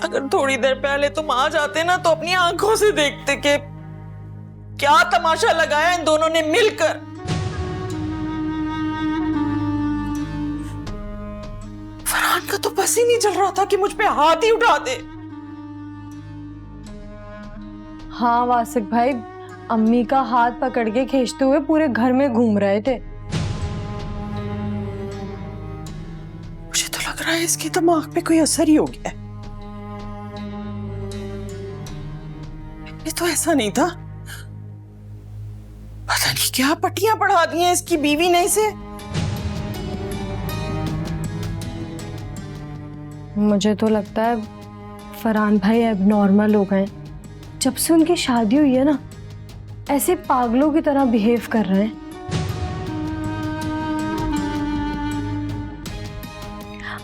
अगर थोड़ी देर पहले तुम आ जाते ना तो अपनी आंखों से देखते कि क्या तमाशा लगाया इन दोनों ने मिलकर। फरहान का तो बस ही नहीं चल रहा था कि मुझ पे हाथ ही उठा दे। हाँ वासिक भाई, अम्मी का हाथ पकड़ के खींचते हुए पूरे घर में घूम रहे थे। मुझे तो लग रहा है इसके दिमाग पे कोई असर ही हो गया है। ये तो ऐसा नहीं था, पता नहीं क्या पट्टियां पढ़ा दी हैं इसकी बीवी ने इसे। मुझे तो लगता है फरहान भाई एबनॉर्मल हो गए। जब से उनकी शादी हुई है ना, ऐसे पागलों की तरह बिहेव कर रहे हैं।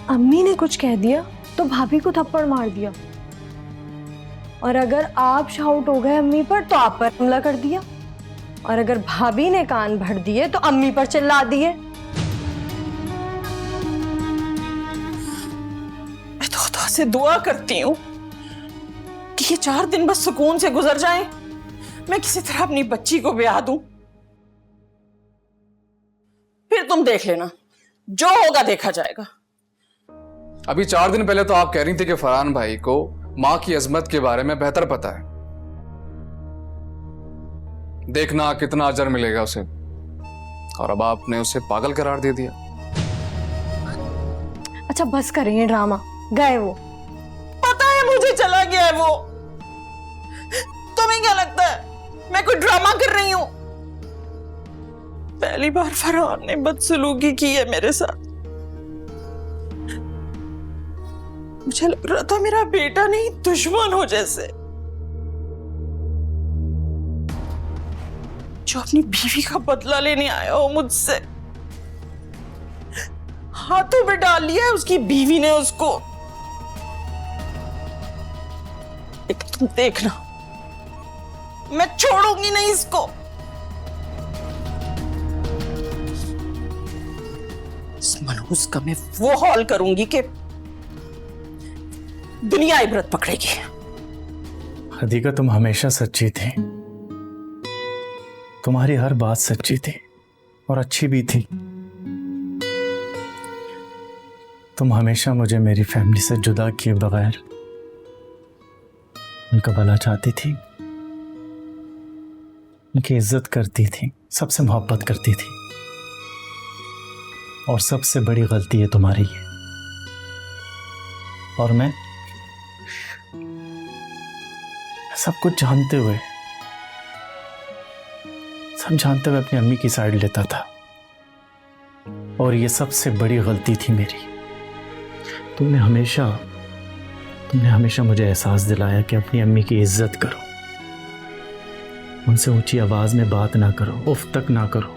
अम्मी ने कुछ कह दिया तो भाभी को थप्पड़ मार दिया, और अगर आप शाउट हो गए अम्मी पर तो आप पर हमला कर दिया, और अगर भाभी ने कान भर दिए तो अम्मी पर चिल्ला दिए। मैं तो खुदा से दुआ करती हूँ कि ये 4 दिन बस सुकून से गुजर जाएं, मैं किसी तरह अपनी बच्ची को ब्याह दूं, फिर तुम देख लेना, जो होगा देखा जाएगा। अभी 4 दिन पहले तो आप कह रही थी कि फरहान भाई को माँ की अजमत के बारे में बेहतर पता है, देखना कितना अजर मिलेगा उसे, और अब आपने उसे पागल करार दे दिया। अच्छा बस करें ये ड्रामा, गए वो। पता है मुझे चला गया है वो। तुम्हें क्या लगता है मैं कोई ड्रामा कर रही हूं? पहली बार फरहान ने बदसलूकी की है मेरे साथ। मुझे लग रहा था मेरा बेटा नहीं दुश्मन हो जैसे, जो अपनी बीवी का बदला लेने आया हो मुझसे। हाथों में डाल लिया है उसकी बीवी ने उसको। लेकिन तुम देखना, मैं छोड़ूंगी नहीं इसको। इस मनहूस का मैं वो हाल करूंगी कि दुनिया इबरत पकड़ेगी। हदीका, तुम हमेशा सच्ची थी, तुम्हारी हर बात सच्ची थी और अच्छी भी थी। तुम हमेशा मुझे मेरी फैमिली से जुदा किए बगैर उनका भला चाहती थी, उनकी इज्जत करती थी, सबसे मोहब्बत करती थी। और सबसे बड़ी गलती है तुम्हारी है। और मैं सब कुछ जानते हुए, सब जानते हुए अपनी अम्मी की साइड लेता था, और ये सबसे बड़ी गलती थी मेरी। तुमने हमेशा मुझे एहसास दिलाया कि अपनी अम्मी की इज्जत करो, उनसे ऊंची आवाज में बात ना करो, उफ तक ना करो,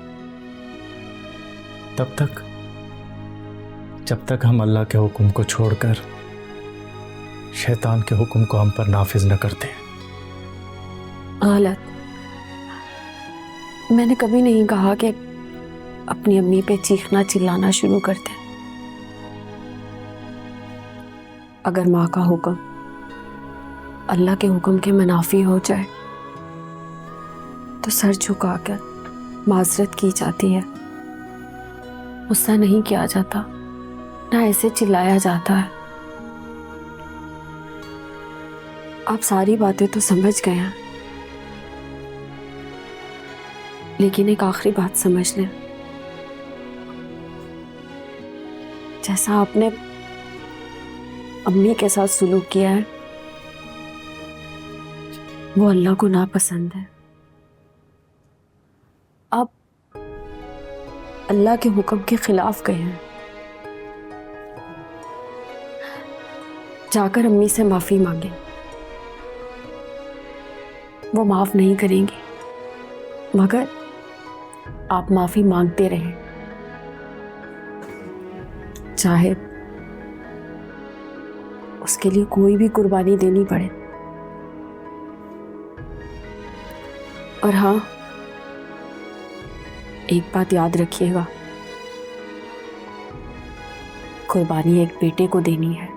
जब तक हम अल्लाह के हुक्म को छोड़कर शैतान के हुक्म को हम पर नाफिज न करते। गलत, मैंने कभी नहीं कहा कि अपनी अम्मी पे चीखना चिल्लाना शुरू कर दे। अगर माँ का हुक्म अल्लाह के हुक्म के मुनाफी हो जाए तो सर झुकाकर माजरत की जाती है, गुस्सा नहीं किया जाता, ना ऐसे चिल्लाया जाता है। आप सारी बातें तो समझ गए हैं, लेकिन एक आखिरी बात समझ लें, जैसा आपने अम्मी के साथ सुलूक किया है वो अल्लाह को नापसंद है। आप अल्लाह के हुक्म के खिलाफ गए हैं। जाकर अम्मी से माफी मांगे, वो माफ नहीं करेंगी, मगर आप माफी मांगते रहें, चाहे उसके लिए कोई भी कुर्बानी देनी पड़े। और हाँ, एक बात याद रखिएगा, कुर्बानी एक बेटे को देनी है,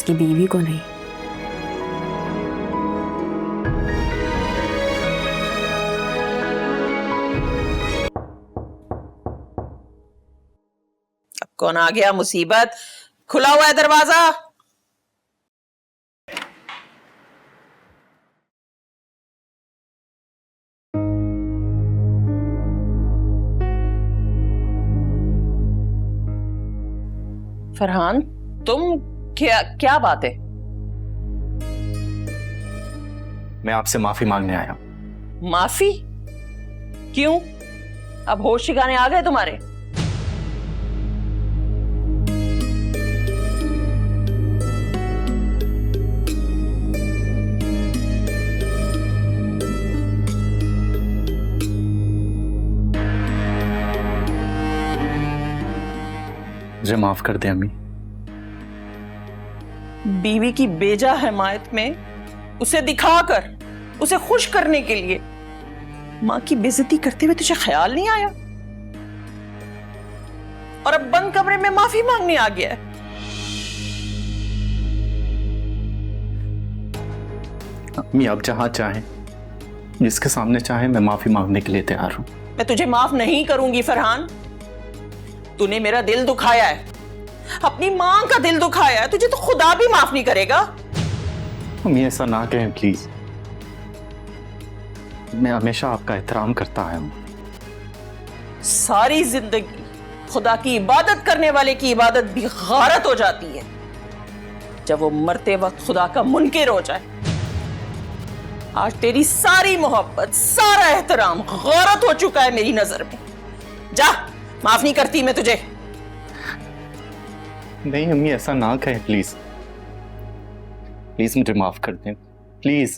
उसकी बीवी को नहीं। अब कौन आ गया? मुसीबत, खुला हुआ है दरवाजा। फरहान, तुम क्या बात है? मैं आपसे माफी मांगने आया हूं। माफी? क्यों? अब होश ठिकाने आ गए तुम्हारे? मुझे माफ कर दे अम्मी। बीवी की बेजा हिमायत में उसे दिखाकर, उसे खुश करने के लिए मां की बेइज्जती करते हुए तुझे ख्याल नहीं आया? और अब बंद कमरे में माफी मांगने आ गया है। अम्मी आप जहां चाहें, जिसके सामने चाहें, मैं माफी मांगने के लिए तैयार हूं। मैं तुझे माफ नहीं करूंगी फरहान। तूने मेरा दिल दुखाया है, अपनी मां का दिल दुखाया है, तुझे तो खुदा भी माफ नहीं करेगा। अम्मी ऐसा ना कहें प्लीज। मैं हमेशा आपका एहतराम करता आया हूं। सारी जिंदगी खुदा की इबादत करने वाले की इबादत भी गारत हो जाती है जब वो मरते वक्त खुदा का मुनकिर हो जाए। आज तेरी सारी मोहब्बत, सारा एहतराम गारत हो चुका है मेरी नजर में। जा, माफ नहीं करती मैं तुझे। नहीं अम्मी ऐसा ना कहें प्लीज। प्लीज मुझे माफ कर दें प्लीज।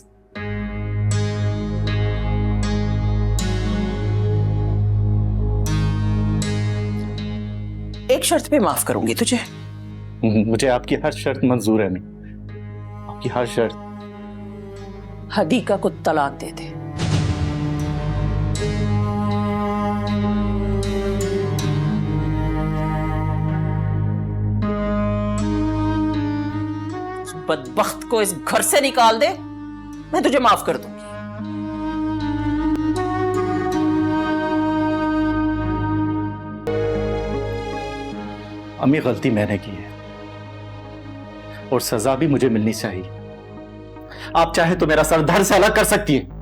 एक शर्त पे माफ करूंगी तुझे। मुझे आपकी हर शर्त मंजूर है अम्मी, आपकी हर शर्त। हदीका को तलाक दे दे। बदबख्त को इस घर से निकाल दे, मैं तुझे माफ कर दूंगी। अम्मी गलती मैंने की है और सजा भी मुझे मिलनी चाहिए। आप चाहे तो मेरा सर धड़ से अलग कर सकती है।